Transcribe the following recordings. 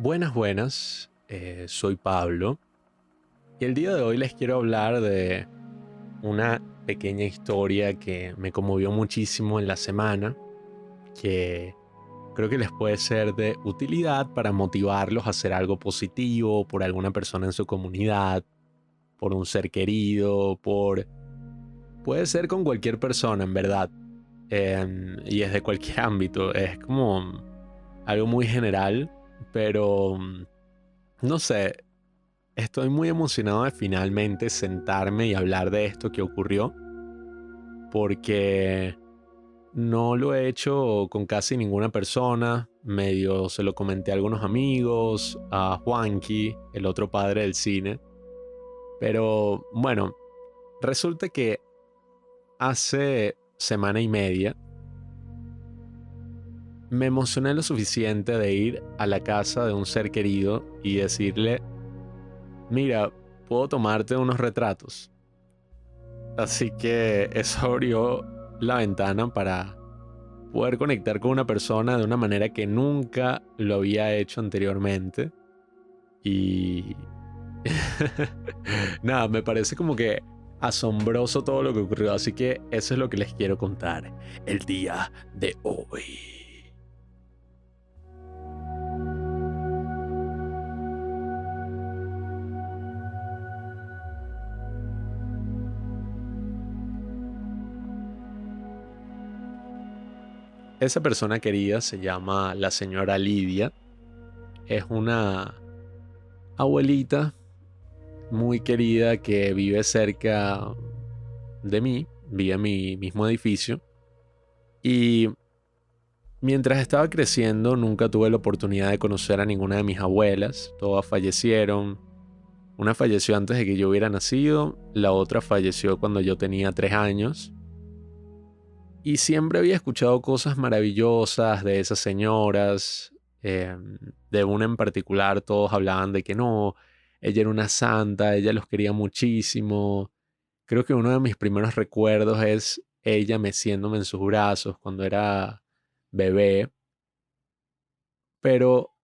Buenas, buenas. Soy Pablo y el día de hoy les quiero hablar de una pequeña historia que me conmovió muchísimo en la semana, que creo que les puede ser de utilidad para motivarlos a hacer algo positivo por alguna persona en su comunidad, por un ser querido, puede ser con cualquier persona en verdad. Y es de cualquier ámbito, es como algo muy general, pero no sé. Estoy muy emocionado de finalmente sentarme y hablar de esto que ocurrió, porque no lo he hecho con casi ninguna persona. Medio se lo comenté a algunos amigos, a Juanqui, el otro padre del cine. Pero bueno, resulta que hace semana y media me emocioné lo suficiente de ir a la casa de un ser querido y decirle, mira, ¿puedo tomarte unos retratos? Así que eso abrió la ventana para poder conectar con una persona de una manera que nunca lo había hecho anteriormente. Y nada, me parece como que asombroso todo lo que ocurrió. Así que eso es lo que les quiero contar el día de hoy. Esa persona querida se llama la señora Lidia. Es una abuelita muy querida que vive cerca de mí, vive en mi mismo edificio. Y mientras estaba creciendo, nunca tuve la oportunidad de conocer a ninguna de mis abuelas. Todas fallecieron. Una falleció antes de que yo hubiera nacido, la otra falleció cuando yo tenía 3 años. Y siempre había escuchado cosas maravillosas de esas señoras. De una en particular, todos hablaban de que no, ella era una santa, ella los quería muchísimo. Creo que uno de mis primeros recuerdos es ella meciéndome en sus brazos cuando era bebé, pero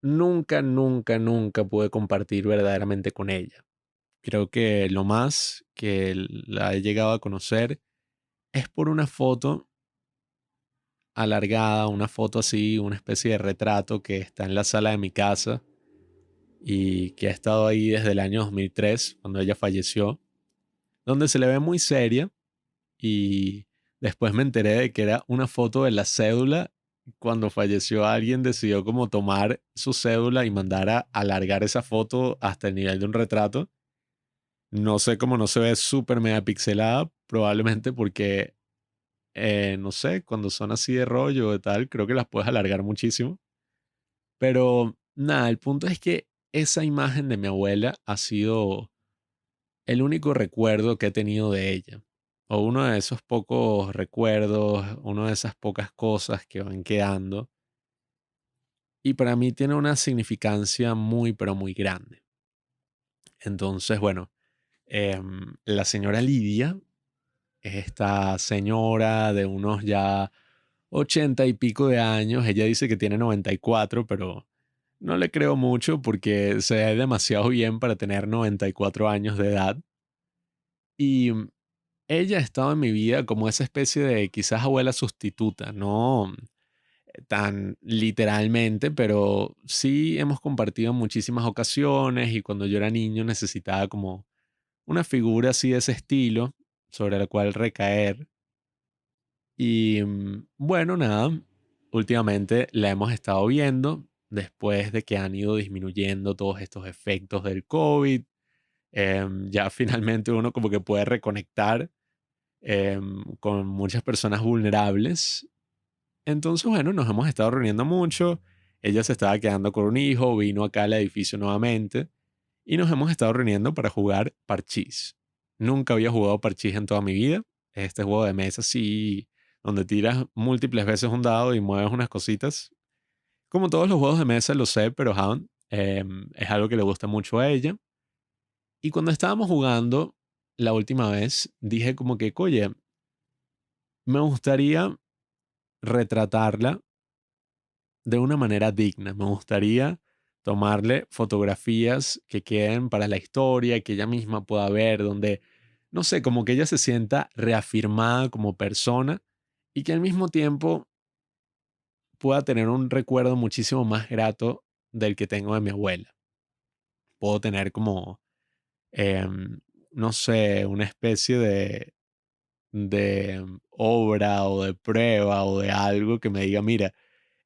nunca, nunca, nunca pude compartir verdaderamente con ella. Creo que lo más que la he llegado a conocer es por una foto alargada, una foto así, una especie de retrato que está en la sala de mi casa y que ha estado ahí desde el año 2003, cuando ella falleció, donde se le ve muy seria. Y después me enteré de que era una foto de la cédula. Cuando falleció alguien decidió como tomar su cédula y mandar a alargar esa foto hasta el nivel de un retrato. No sé cómo no se ve súper mega pixelada, probablemente porque, no sé, cuando son así de rollo o tal, creo que las puedes alargar muchísimo. Pero nada, el punto es que esa imagen de mi abuela ha sido el único recuerdo que he tenido de ella, o uno de esos pocos recuerdos, una de esas pocas cosas que van quedando, y para mí tiene una significancia muy, pero muy grande. Entonces, bueno, la señora Lidia es esta señora de unos ya 80 y pico de años. Ella dice que tiene 94, pero no le creo mucho porque se ve demasiado bien para tener 94 años de edad. Y ella ha estado en mi vida como esa especie de quizás abuela sustituta, no tan literalmente, pero sí hemos compartido en muchísimas ocasiones y cuando yo era niño necesitaba como una figura así de ese estilo sobre la cual recaer. Y bueno, nada, últimamente la hemos estado viendo después de que han ido disminuyendo todos estos efectos del COVID. Ya finalmente uno como que puede reconectar con muchas personas vulnerables. Entonces, bueno, nos hemos estado reuniendo mucho. Ella se estaba quedando con un hijo, vino acá al edificio nuevamente y nos hemos estado reuniendo para jugar parchís. Nunca había jugado parchís en toda mi vida. Este juego de mesa así, donde tiras múltiples veces un dado y mueves unas cositas. Como todos los juegos de mesa, lo sé, pero es algo que le gusta mucho a ella. Y cuando estábamos jugando la última vez, dije como que, oye, me gustaría retratarla de una manera digna. Me gustaría tomarle fotografías que queden para la historia, que ella misma pueda ver, donde, no sé, como que ella se sienta reafirmada como persona y que al mismo tiempo pueda tener un recuerdo muchísimo más grato del que tengo de mi abuela. Puedo tener como, em, no sé, una especie de obra o de prueba o de algo que me diga, mira,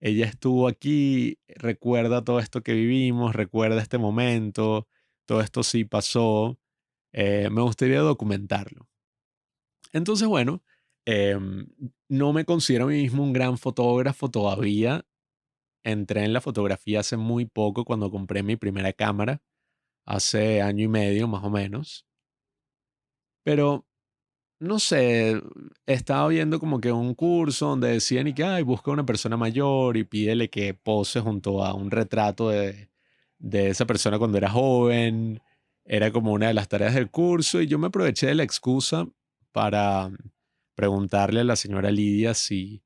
ella estuvo aquí, recuerda todo esto que vivimos, recuerda este momento, todo esto sí pasó, me gustaría documentarlo. Entonces, bueno, em, no me considero a mí mismo un gran fotógrafo todavía. Entré en la fotografía hace muy poco cuando compré mi primera cámara, hace año y medio más o menos, pero no sé, estaba viendo como que un curso donde decían y que, ay, busca una persona mayor y pídele que pose junto a un retrato de esa persona cuando era joven. Era como una de las tareas del curso y yo me aproveché de la excusa para preguntarle a la señora Lidia si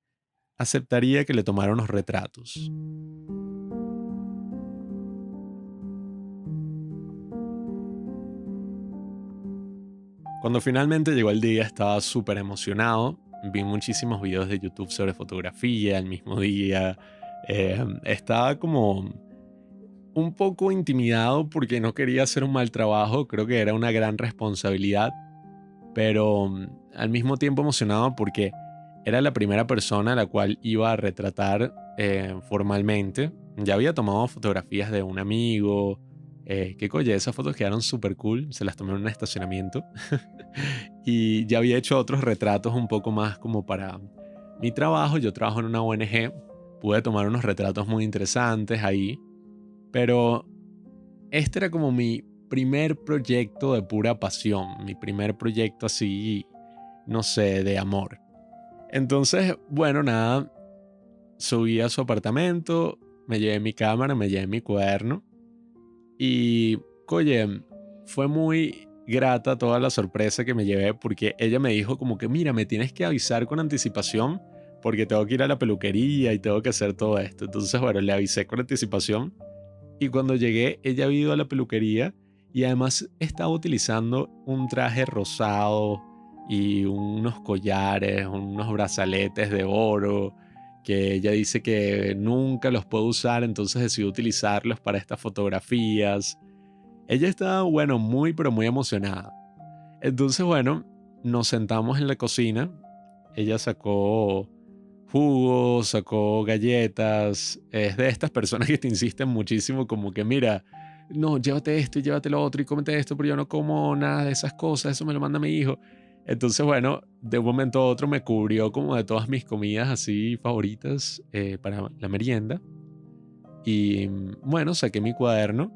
aceptaría que le tomara unos retratos. Cuando finalmente llegó el día estaba súper emocionado. Vi muchísimos videos de YouTube sobre fotografía el mismo día. Estaba como un poco intimidado porque no quería hacer un mal trabajo. Creo que era una gran responsabilidad, pero al mismo tiempo emocionado porque era la primera persona a la cual iba a retratar formalmente. Ya había tomado fotografías de un amigo. Que coye, esas fotos quedaron súper cool. Se las tomé en un estacionamiento. Y ya había hecho otros retratos un poco más como para mi trabajo. Yo trabajo en una ONG. Pude tomar unos retratos muy interesantes ahí. Pero este era como mi primer proyecto de pura pasión. Mi primer proyecto así, no sé, de amor. Entonces, bueno, nada. Subí a su apartamento. Me llevé mi cámara, me llevé mi cuaderno. Y, oye, fue muy grata toda la sorpresa que me llevé porque ella me dijo como que, mira, me tienes que avisar con anticipación porque tengo que ir a la peluquería y tengo que hacer todo esto. Entonces, bueno, le avisé con anticipación y cuando llegué, ella había ido a la peluquería y además estaba utilizando un traje rosado y unos collares, unos brazaletes de oro que ella dice que nunca los puede usar, entonces decidió utilizarlos para estas fotografías. Ella estaba, bueno, muy, pero muy emocionada. Entonces, bueno, nos sentamos en la cocina. Ella sacó jugos, sacó galletas. Es de estas personas que te insisten muchísimo, como que, mira, no, llévate esto y llévate lo otro y cómete esto, pero yo no como nada de esas cosas, eso me lo manda mi hijo. Entonces, bueno, de un momento a otro me cubrió como de todas mis comidas así favoritas para la merienda. Y bueno, saqué mi cuaderno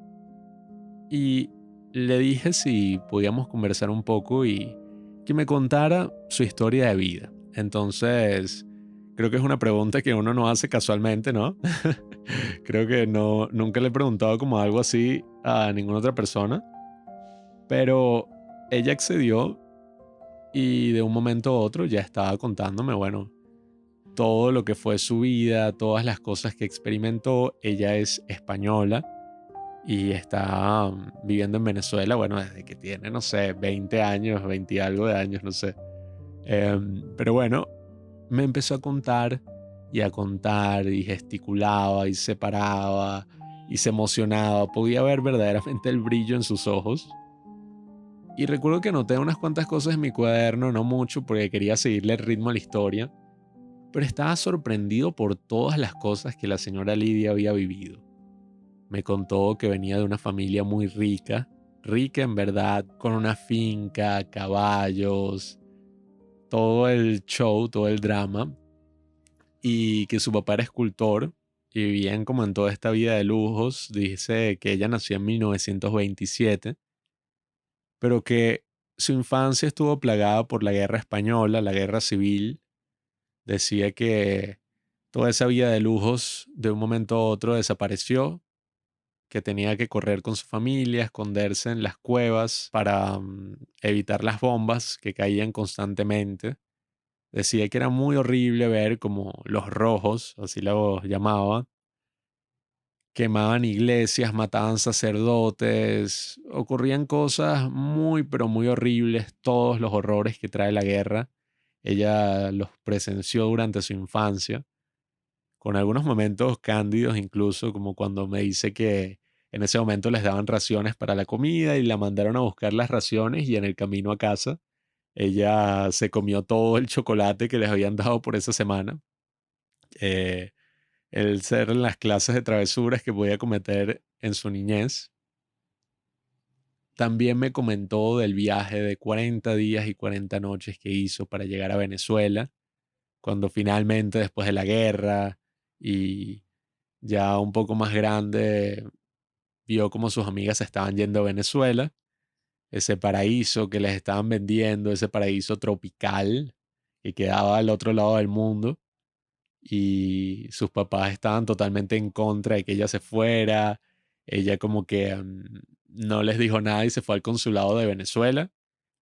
y le dije si podíamos conversar un poco y que me contara su historia de vida. Entonces, creo que es una pregunta que uno no hace casualmente, ¿no? Creo que no, nunca le he preguntado como algo así a ninguna otra persona, pero ella accedió y de un momento a otro ya estaba contándome, bueno, todo lo que fue su vida, todas las cosas que experimentó. Ella es española y está viviendo en Venezuela, bueno, desde que tiene, no sé, 20 años, 20 y algo de años, no sé. Pero bueno, me empezó a contar y a contar y gesticulaba y se paraba y se emocionaba. Podía ver verdaderamente el brillo en sus ojos. Y recuerdo que anoté unas cuantas cosas en mi cuaderno, no mucho porque quería seguirle el ritmo a la historia, pero estaba sorprendido por todas las cosas que la señora Lidia había vivido. Me contó que venía de una familia muy rica, rica en verdad, con una finca, caballos, todo el show, todo el drama, y que su papá era escultor y vivían como en toda esta vida de lujos. Dice que ella nació en 1927, pero que su infancia estuvo plagada por la guerra española, la guerra civil. Decía que toda esa vida de lujos de un momento a otro desapareció, que tenía que correr con su familia, esconderse en las cuevas para evitar las bombas que caían constantemente. Decía que era muy horrible ver como los rojos, así los llamaba, quemaban iglesias, mataban sacerdotes, ocurrían cosas muy, pero muy horribles, todos los horrores que trae la guerra. Ella los presenció durante su infancia, con algunos momentos cándidos incluso, como cuando me dice que en ese momento les daban raciones para la comida y la mandaron a buscar las raciones y en el camino a casa ella se comió todo el chocolate que les habían dado por esa semana. Eh, el ser en las clases de travesuras que podía cometer en su niñez. También me comentó del viaje de 40 días y 40 noches que hizo para llegar a Venezuela, cuando finalmente después de la guerra y ya un poco más grande vio como sus amigas se estaban yendo a Venezuela, ese paraíso que les estaban vendiendo, ese paraíso tropical que quedaba al otro lado del mundo y sus papás estaban totalmente en contra de que ella se fuera. Ella como que no les dijo nada y se fue al consulado de Venezuela.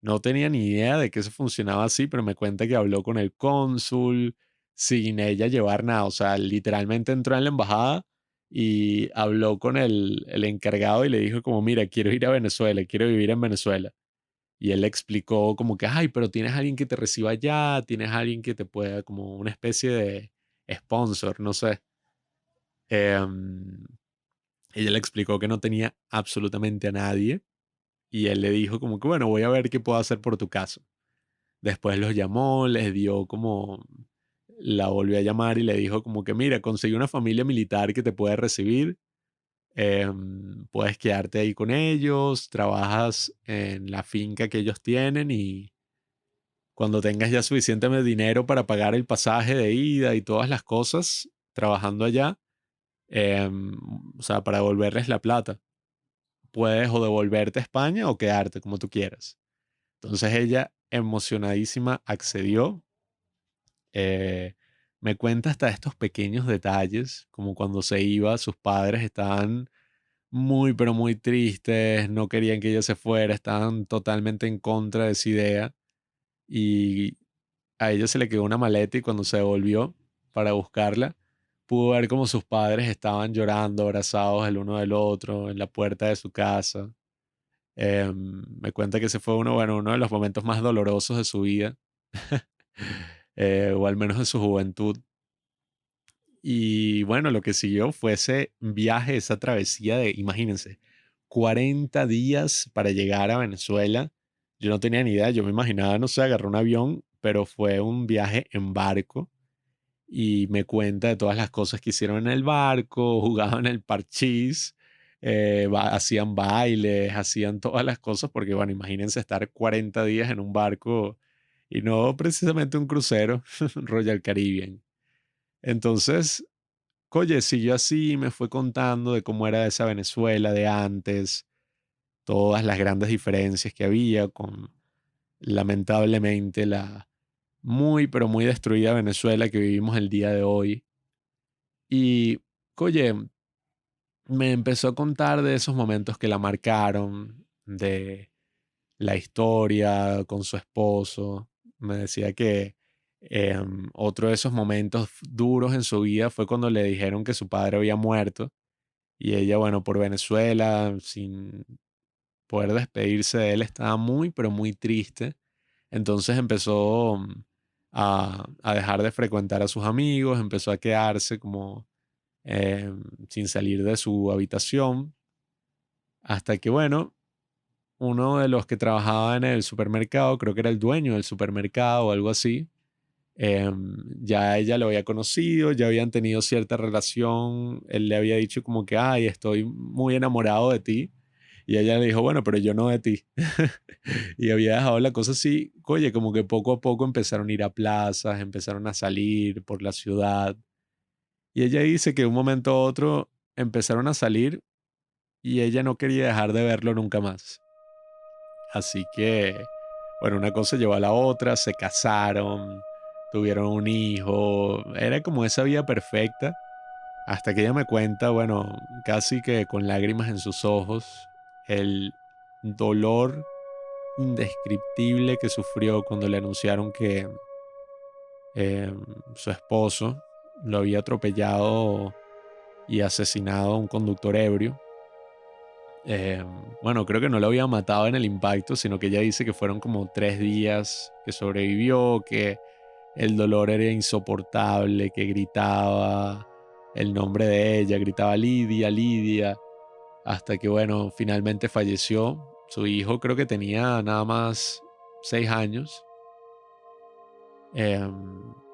No tenía ni idea de que eso funcionaba así, pero me cuenta que habló con el cónsul sin ella llevar nada. O sea, literalmente entró en la embajada y habló con el encargado y le dijo como, mira, quiero ir a Venezuela, quiero vivir en Venezuela. Y él le explicó como que, ay, pero tienes alguien que te reciba allá, tienes alguien que te pueda, como una especie de sponsor, no sé. Em, Ella le explicó que no tenía absolutamente a nadie y él le dijo como que, bueno, voy a ver qué puedo hacer por tu caso. Después los llamó, les dio como, la volvió a llamar y le dijo como que, mira, conseguí una familia militar que te puede recibir, puedes quedarte ahí con ellos, trabajas en la finca que ellos tienen y cuando tengas ya suficiente dinero para pagar el pasaje de ida y todas las cosas, trabajando allá, em, o sea, para devolverles la plata, puedes o devolverte a España o quedarte como tú quieras. Entonces ella, emocionadísima, accedió. eh, Me cuenta hasta estos pequeños detalles, como cuando se iba, sus padres estaban muy, pero muy tristes, no querían que ella se fuera, estaban totalmente en contra de esa idea. Y a ella se le quedó una maleta y cuando se devolvió para buscarla, pudo ver como sus padres estaban llorando, abrazados el uno del otro, en la puerta de su casa. Me cuenta que ese fue uno, bueno, uno de los momentos más dolorosos de su vida, o al menos de su juventud. Y bueno, lo que siguió fue ese viaje, esa travesía de, imagínense, 40 días para llegar a Venezuela. Yo no tenía ni idea, yo me imaginaba, no sé, agarré un avión, pero fue un viaje en barco y me cuenta de todas las cosas que hicieron en el barco, jugaban el parchís, hacían bailes, hacían todas las cosas, porque bueno, imagínense estar 40 días en un barco y no precisamente un crucero, Royal Caribbean. Entonces, oye, siguió así, me fue contando de cómo era esa Venezuela de antes, todas las grandes diferencias que había con, lamentablemente, la muy, pero muy destruida Venezuela que vivimos el día de hoy. Y, oye, me empezó a contar de esos momentos que la marcaron, de la historia con su esposo. Me decía que otro de esos momentos duros en su vida fue cuando le dijeron que su padre había muerto y ella, bueno, por Venezuela, sin poder despedirse de él, estaba muy, pero muy triste. Entonces empezó a dejar de frecuentar a sus amigos, empezó a quedarse como sin salir de su habitación, hasta que, bueno, uno de los que trabajaba en el supermercado, creo que era el dueño del supermercado o algo así, ya ella lo había conocido, ya habían tenido cierta relación, él le había dicho como que, ay, estoy muy enamorado de ti, y ella le dijo, bueno, pero yo no de ti. Y había dejado la cosa así, oye, como que poco a poco empezaron a ir a plazas, empezaron a salir por la ciudad, y ella dice que de un momento a otro empezaron a salir y ella no quería dejar de verlo nunca más. Así que, bueno, una cosa llevó a la otra, se casaron, tuvieron un hijo, era como esa vida perfecta, hasta que ella me cuenta, bueno, casi que con lágrimas en sus ojos, el dolor indescriptible que sufrió cuando le anunciaron que su esposo lo había atropellado y asesinado a un conductor ebrio. Eh, bueno, creo que no lo había matado en el impacto, sino que ella dice que fueron como 3 días que sobrevivió, que el dolor era insoportable, que gritaba el nombre de ella, gritaba Lidia, Lidia, hasta que, bueno, finalmente falleció. Su hijo creo que tenía nada más 6 años,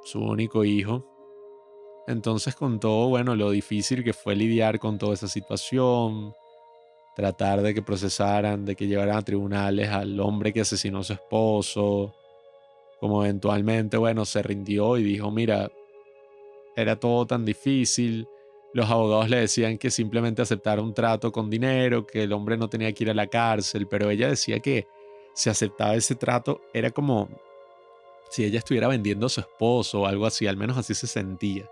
su único hijo. Entonces contó, bueno, lo difícil que fue lidiar con toda esa situación, tratar de que procesaran, de que llevaran a tribunales al hombre que asesinó a su esposo, como eventualmente, bueno, se rindió y dijo, mira, era todo tan difícil. Los abogados le decían que simplemente aceptara un trato con dinero, que el hombre no tenía que ir a la cárcel, pero ella decía que si aceptaba ese trato era como si ella estuviera vendiendo a su esposo o algo así, al menos así se sentía.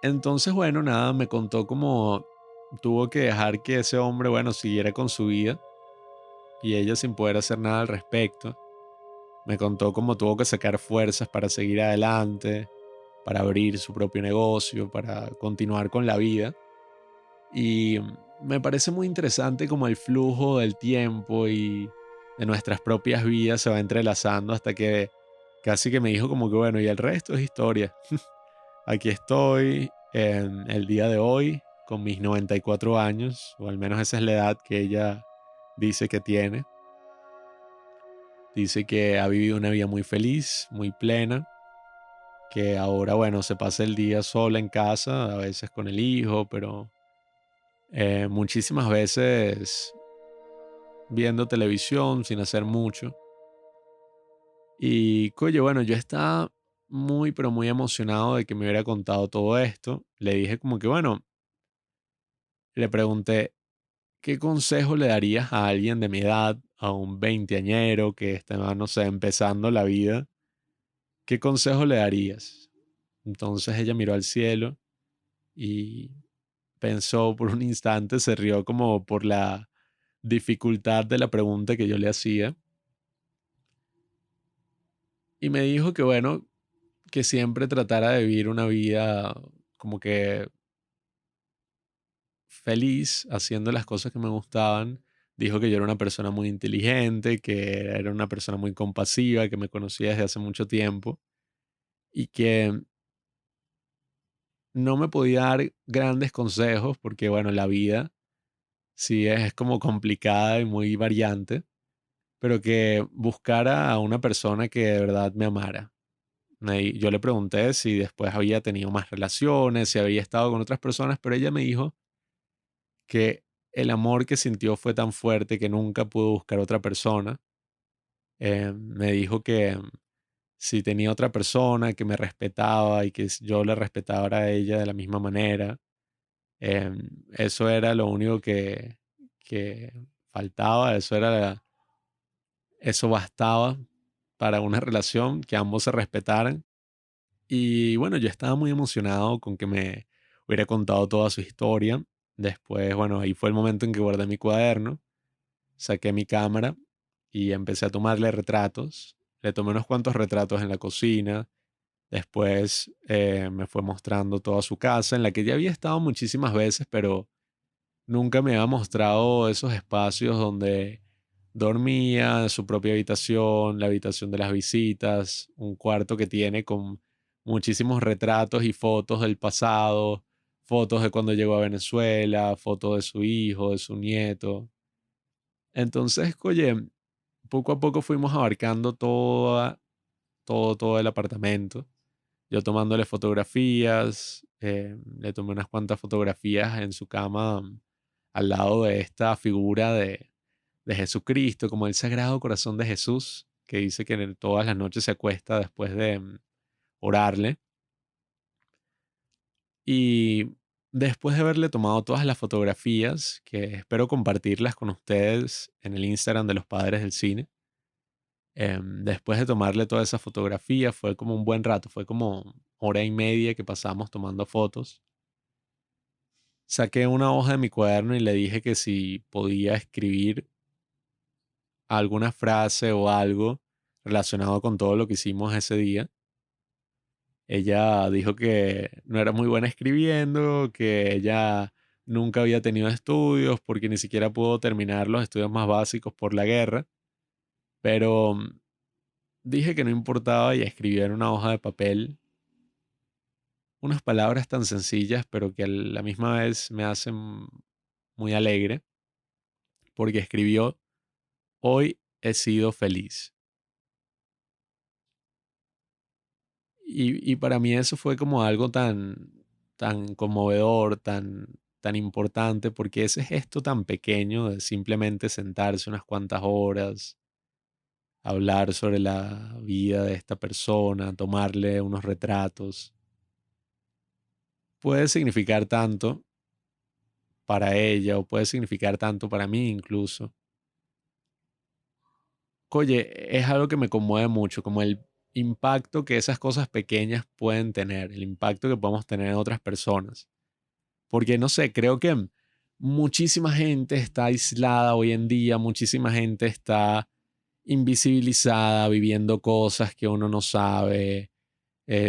Entonces, bueno, nada, me contó cómo tuvo que dejar que ese hombre, bueno, siguiera con su vida y ella sin poder hacer nada al respecto. Me contó cómo tuvo que sacar fuerzas para seguir adelante, para abrir su propio negocio, para continuar con la vida. Y me parece muy interesante cómo el flujo del tiempo y de nuestras propias vidas se va entrelazando hasta que casi que me dijo como que bueno, y el resto es historia. Aquí estoy en el día de hoy con mis 94 años, o al menos esa es la edad que ella dice que tiene. Dice que ha vivido una vida muy feliz, muy plena, que ahora, bueno, se pasa el día sola en casa, a veces con el hijo, pero muchísimas veces viendo televisión sin hacer mucho. Y, oye, bueno, yo estaba muy, pero muy emocionado de que me hubiera contado todo esto. Le dije como que, bueno, le pregunté, ¿qué consejo le darías a alguien de mi edad, a un veinteañero que está, no sé, empezando la vida? ¿Qué consejo le darías? Entonces ella miró al cielo y pensó por un instante, se rió como por la dificultad de la pregunta que yo le hacía y me dijo que bueno, que siempre tratara de vivir una vida como que feliz haciendo las cosas que me gustaban. Dijo que yo era una persona muy inteligente, que era una persona muy compasiva, que me conocía desde hace mucho tiempo y que no me podía dar grandes consejos porque, bueno, la vida sí es como complicada y muy variante, pero que buscara a una persona que de verdad me amara. Yo le pregunté si después había tenido más relaciones, si había estado con otras personas, pero ella me dijo que el amor que sintió fue tan fuerte que nunca pudo buscar otra persona. Me dijo que si tenía otra persona que me respetaba y que yo le respetaba a ella de la misma manera, eso era lo único que faltaba, eso bastaba para una relación, que ambos se respetaran. Y bueno, yo estaba muy emocionado con que me hubiera contado toda su historia. Después, bueno, ahí fue el momento en que guardé mi cuaderno, saqué mi cámara y empecé a tomarle retratos. Le tomé unos cuantos retratos en la cocina. Después me fue mostrando toda su casa, en la que ya había estado muchísimas veces, pero nunca me había mostrado esos espacios donde dormía, su propia habitación, la habitación de las visitas, un cuarto que tiene con muchísimos retratos y fotos del pasado, fotos de cuando llegó a Venezuela, fotos de su hijo, de su nieto. Entonces, oye, poco a poco fuimos abarcando todo el apartamento. Yo tomándole fotografías, le tomé unas cuantas fotografías en su cama al lado de esta figura de Jesucristo, como el Sagrado Corazón de Jesús, que dice que todas las noches se acuesta después de orarle. Y después de haberle tomado todas las fotografías, que espero compartirlas con ustedes en el Instagram de los Padres del Cine, después de tomarle todas esas fotografías, fue como un buen rato, fue como hora y media que pasamos tomando fotos. Saqué una hoja de mi cuaderno y le dije que si podía escribir alguna frase o algo relacionado con todo lo que hicimos ese día. Ella dijo que no era muy buena escribiendo, que ella nunca había tenido estudios porque ni siquiera pudo terminar los estudios más básicos por la guerra, pero dije que no importaba y escribí en una hoja de papel unas palabras tan sencillas, pero que a la misma vez me hacen muy alegre, porque escribió: "Hoy he sido feliz". Y para mí eso fue como algo tan conmovedor, tan importante, porque ese gesto tan pequeño de simplemente sentarse unas cuantas horas, hablar sobre la vida de esta persona, tomarle unos retratos, puede significar tanto para ella o puede significar tanto para mí incluso. Oye, es algo que me conmueve mucho, como el impacto que esas cosas pequeñas pueden tener, el impacto que podemos tener en otras personas. Porque no sé, creo que muchísima gente está aislada hoy en día, muchísima gente está invisibilizada, viviendo cosas que uno no sabe,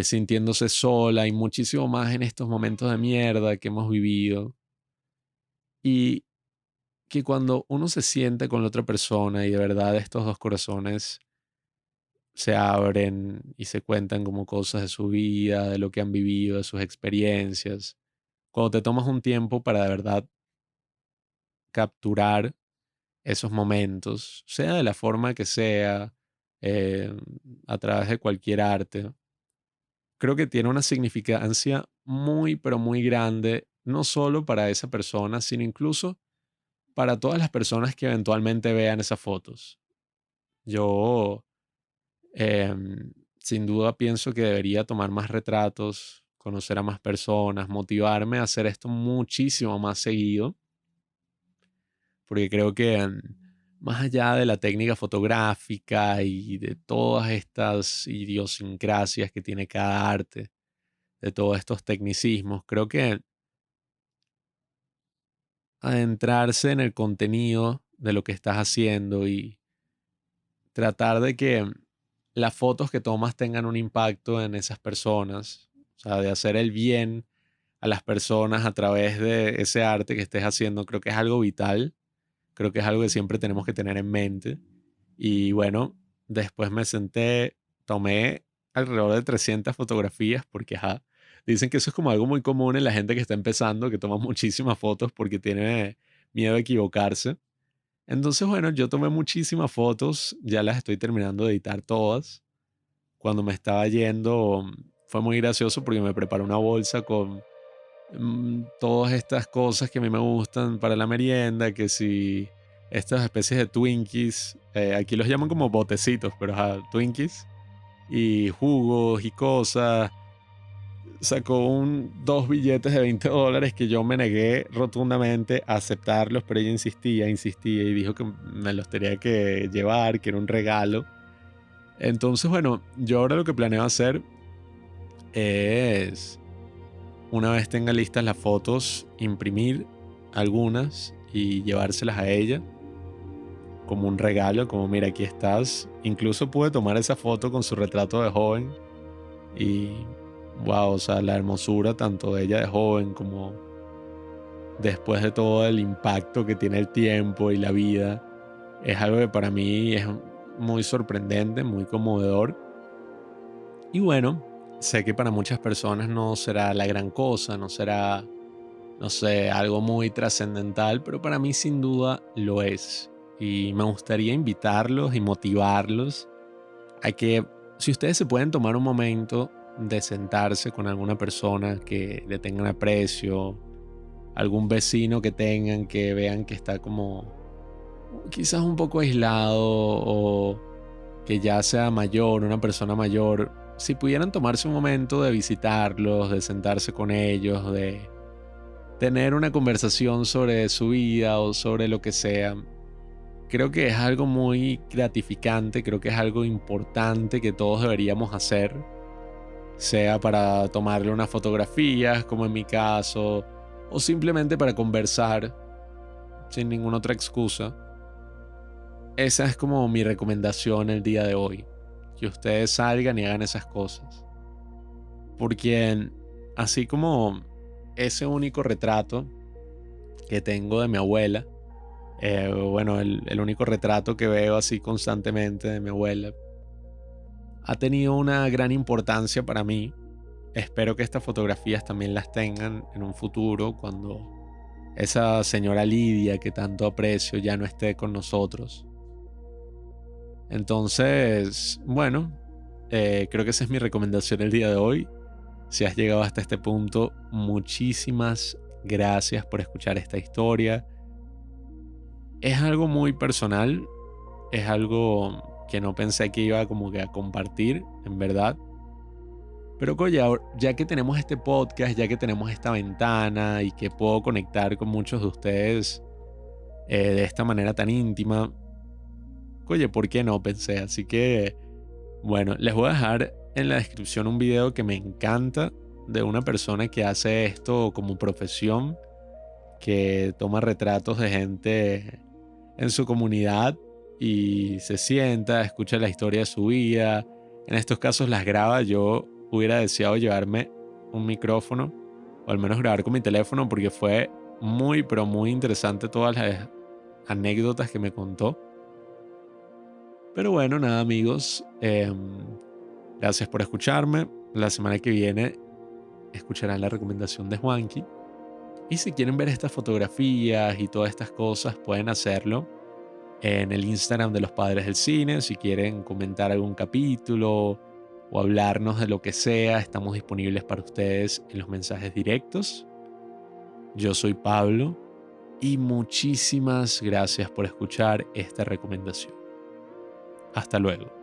sintiéndose sola y muchísimo más en estos momentos de mierda que hemos vivido. Y que cuando uno se siente con la otra persona y de verdad estos dos corazones se abren y se cuentan como cosas de su vida, de lo que han vivido, de sus experiencias. Cuando te tomas un tiempo para de verdad capturar esos momentos, sea de la forma que sea, eh, a través de cualquier arte, creo que tiene una significancia muy, pero muy grande, no solo para esa persona, sino incluso para todas las personas que eventualmente vean esas fotos. Yo sin duda pienso que debería tomar más retratos, conocer a más personas, motivarme a hacer esto muchísimo más seguido, porque creo que más allá de la técnica fotográfica y de todas estas idiosincrasias que tiene cada arte, de todos estos tecnicismos, creo que adentrarse en el contenido de lo que estás haciendo y tratar de que las fotos que tomas tengan un impacto en esas personas, o sea, de hacer el bien a las personas a través de ese arte que estés haciendo, creo que es algo vital, creo que es algo que siempre tenemos que tener en mente. Y bueno, después me senté, tomé alrededor de 300 fotografías porque, ajá, dicen que eso es como algo muy común en la gente que está empezando, que toma muchísimas fotos porque tiene miedo a equivocarse. Entonces, bueno, yo tomé muchísimas fotos, ya las estoy terminando de editar todas. Cuando me estaba yendo, fue muy gracioso porque me preparé una bolsa con todas estas cosas que a mí me gustan para la merienda, que si estas especies de Twinkies, aquí los llaman como botecitos, pero ajá, Twinkies, y jugos y cosas. Sacó dos billetes de $20 que yo me negué rotundamente a aceptarlos, pero ella insistía, insistía y dijo que me los tenía que llevar, que era un regalo. Entonces, bueno, yo ahora lo que planeo hacer es, una vez tenga listas las fotos, imprimir algunas y llevárselas a ella como un regalo, como mira, aquí estás. Incluso pude tomar esa foto con su retrato de joven y wow, o sea, la hermosura tanto de ella de joven como después de todo el impacto que tiene el tiempo y la vida, es algo que para mí es muy sorprendente, muy conmovedor. Y bueno, sé que para muchas personas no será la gran cosa, no será, no sé, algo muy trascendental, pero para mí sin duda lo es. Y me gustaría invitarlos y motivarlos a que si ustedes se pueden tomar un momento de sentarse con alguna persona que le tengan aprecio, algún vecino que tengan que vean que está como quizás un poco aislado o que ya sea mayor, una persona mayor, si pudieran tomarse un momento de visitarlos, de sentarse con ellos, de tener una conversación sobre su vida o sobre lo que sea, creo que es algo muy gratificante, creo que es algo importante que todos deberíamos hacer, sea para tomarle unas fotografías, como en mi caso, o simplemente para conversar sin ninguna otra excusa. Esa es como mi recomendación el día de hoy, que ustedes salgan y hagan esas cosas. porque así como ese único retrato que tengo de mi abuela, bueno, el único retrato que veo así constantemente de mi abuela, ha tenido una gran importancia para mí. Espero que estas fotografías también las tengan en un futuro cuando esa señora Lidia que tanto aprecio ya no esté con nosotros. Entonces, bueno, creo que esa es mi recomendación el día de hoy. Si has llegado hasta este punto, muchísimas gracias por escuchar esta historia. Es algo muy personal, es algo que no pensé que iba como que a compartir, en verdad. Pero oye, ya que tenemos este podcast, ya que tenemos esta ventana y que puedo conectar con muchos de ustedes de esta manera tan íntima, oye, ¿por qué no? Pensé. Así que, bueno, les voy a dejar en la descripción un video que me encanta de una persona que hace esto como profesión, que toma retratos de gente en su comunidad y se sienta, escucha la historia de su vida. En estos casos las graba. Yo hubiera deseado llevarme un micrófono o al menos grabar con mi teléfono porque fue muy, pero muy interesante todas las anécdotas que me contó. Pero bueno, nada amigos, gracias por escucharme. La semana que viene escucharán la recomendación de Juanqui. Y si quieren ver estas fotografías y todas estas cosas, pueden hacerlo en el Instagram de los Padres del Cine. Si quieren comentar algún capítulo o hablarnos de lo que sea, estamos disponibles para ustedes en los mensajes directos. Yo soy Pablo y muchísimas gracias por escuchar esta recomendación. Hasta luego.